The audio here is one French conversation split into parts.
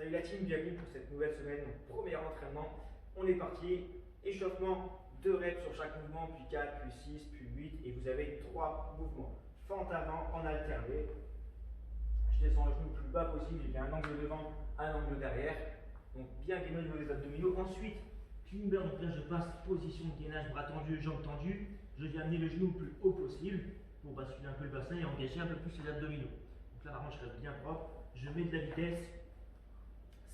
Salut la team, bienvenue pour cette nouvelle semaine, premier entraînement. On est parti, échauffement, 2 reps sur chaque mouvement, puis 4, puis 6, puis 8, et vous avez 3 mouvements. Fente avant en alterné. Je descends le genou le plus bas possible, il y a un angle devant, un angle derrière. Donc bien gainer au niveau des abdominaux. Ensuite, climber, donc là je passe position de gainage, bras tendus, jambes tendues. Je viens amener le genou le plus haut possible pour basculer un peu le bassin et engager un peu plus les abdominaux. Donc là vraiment je reste bien propre, je mets de la vitesse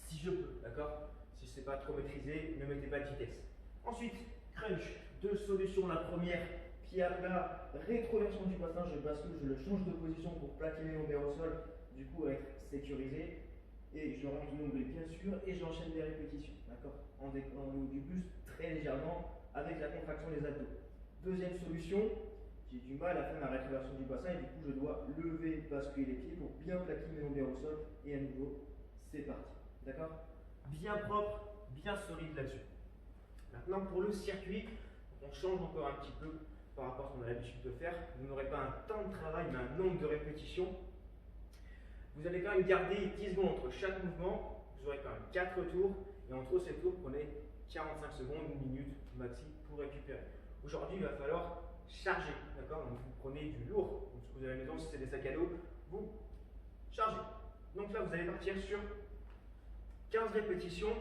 si je peux, d'accord? Si ce n'est pas trop maîtrisé, ne mettez pas de vitesse. Ensuite, crunch, 2 solutions. La première, pied à plat, rétroversion du bassin, je bascule, je le change de position pour plaquer mes lombaires au sol, du coup être sécurisé. Et je range le nombril bien sûr et j'enchaîne les répétitions, d'accord? En haut du buste, très légèrement, avec la contraction des abdos. Deuxième solution, j'ai du mal à faire ma rétroversion du bassin et du coup je dois lever, basculer les pieds pour bien plaquer mes lombaires au sol. Et à nouveau, c'est parti, d'accord? Bien propre, bien solide là-dessus. Maintenant pour le circuit, on change encore un petit peu par rapport à ce qu'on a l'habitude de faire. Vous n'aurez pas un temps de travail mais un nombre de répétitions. Vous allez quand même garder 10 secondes entre chaque mouvement. Vous aurez quand même 4 tours. Et entre ces tours, prenez 45 secondes, 1 minute maxi pour récupérer. Aujourd'hui, il va falloir charger. D'accord? Donc vous prenez du lourd. Donc ce que vous avez à la maison, si c'est des sacs à dos, vous chargez. Donc là, vous allez partir sur 15 répétitions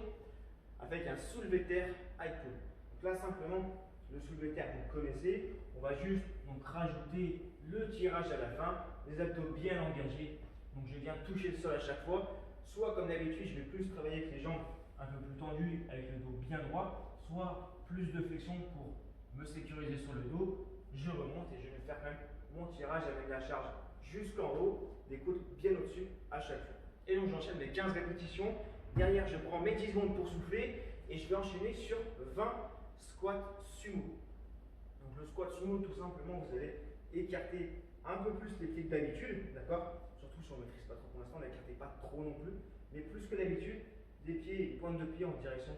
avec un soulevé de terre high pull. Donc là, simplement, le soulevé de terre, vous le connaissez. On va juste donc rajouter le tirage à la fin, les abdos bien engagés. Donc je viens toucher le sol à chaque fois. Soit comme d'habitude, je vais plus travailler avec les jambes un peu plus tendues, avec le dos bien droit, soit plus de flexion pour me sécuriser sur le dos. Je remonte et je vais faire quand même mon tirage avec la charge jusqu'en haut, les coudes bien au-dessus à chaque fois. Et donc j'enchaîne mes 15 répétitions. Derrière, je prends mes 10 secondes pour souffler et je vais enchaîner sur 20 squats sumo. Donc le squat sumo, tout simplement, vous allez écarter un peu plus les pieds que d'habitude, d'accord? Surtout si on ne maîtrise pas trop pour l'instant, n'écartez pas trop non plus, mais plus que d'habitude, les pieds, pointe de pied en direction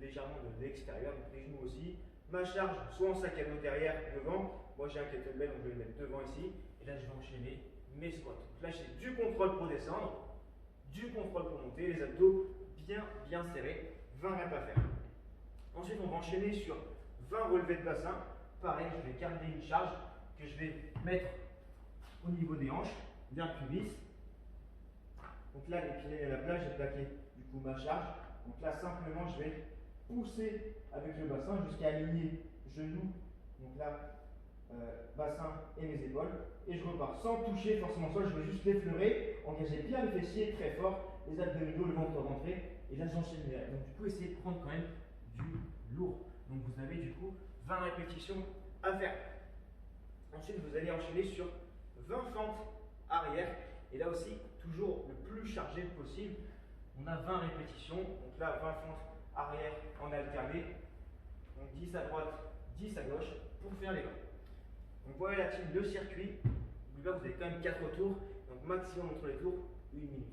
légèrement de l'extérieur, donc les genoux aussi. Ma charge, soit en sac à dos derrière, devant. Moi j'ai un kettlebell, donc je vais le mettre devant ici. Et là je vais enchaîner mes squats. Donc là j'ai du contrôle pour descendre, du contrôle pour monter, les abdos bien serrés, 20 reps à faire. Ensuite on va enchaîner sur 20 relevés de bassin. Pareil, je vais garder une charge que je vais mettre au niveau des hanches, vers le pubis. Donc là, les pieds à la place, j'ai plaqué du coup ma charge. Donc là, simplement, je vais pousser avec le bassin jusqu'à aligner genoux. Donc là, bassin et mes épaules. Et je repars sans toucher forcément le sol, je vais juste l'effleurer, engager bien le fessier très fort, les abdominaux, le ventre rentré. Et là, j'enchaîne les reps. Donc du coup, essayez de prendre quand même du lourd. Donc vous avez du coup 20 répétitions à faire. Ensuite, vous allez enchaîner sur 20 fentes arrière. Et là aussi, toujours le plus chargé possible. On a 20 répétitions. Donc là, 20 fentes arrière en alterné. Donc 10 à droite, 10 à gauche pour faire les 20. Donc voilà la team, le circuit. Là, vous avez quand même 4 tours. Donc maximum entre les tours, 1 minute.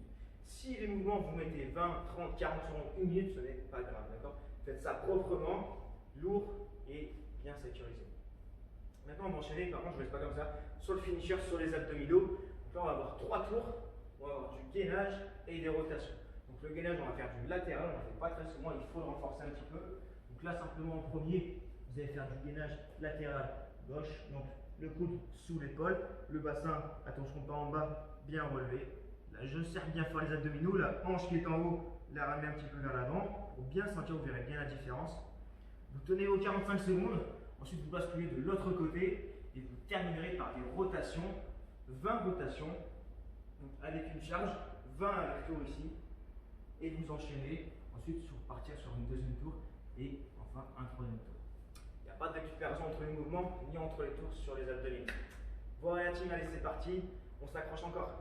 Si les mouvements, vous mettez 20, 30, 40 secondes, 1 minute, ce n'est pas grave. D'accord? Faites ça proprement, lourd et bien sécurisé. Maintenant, on va enchaîner, par contre, je ne laisse pas comme ça, sur le finisher, sur les abdominaux. Donc là, on va avoir 3 tours, on va avoir du gainage et des rotations. Donc le gainage, on va faire du latéral, on ne le fait pas très souvent, il faut le renforcer un petit peu. Donc là, simplement en premier, vous allez faire du gainage latéral gauche, donc le coude sous l'épaule, le bassin, attention pas en bas, bien relevé. Là, je serre bien fort les abdominaux, la hanche qui est en haut, la ramener un petit peu vers l'avant, pour bien sentir, vous verrez bien la différence. Vous tenez aux 45 secondes. Ensuite, vous basculez de l'autre côté et vous terminerez par des rotations, 20 rotations, donc avec une charge, 20 allers-retours ici, et vous enchaînez ensuite sur partir sur une deuxième tour et enfin un troisième tour. Il n'y a pas de récupération entre les mouvements ni entre les tours sur les abdominaux. Voilà la team, allez c'est parti, on s'accroche encore.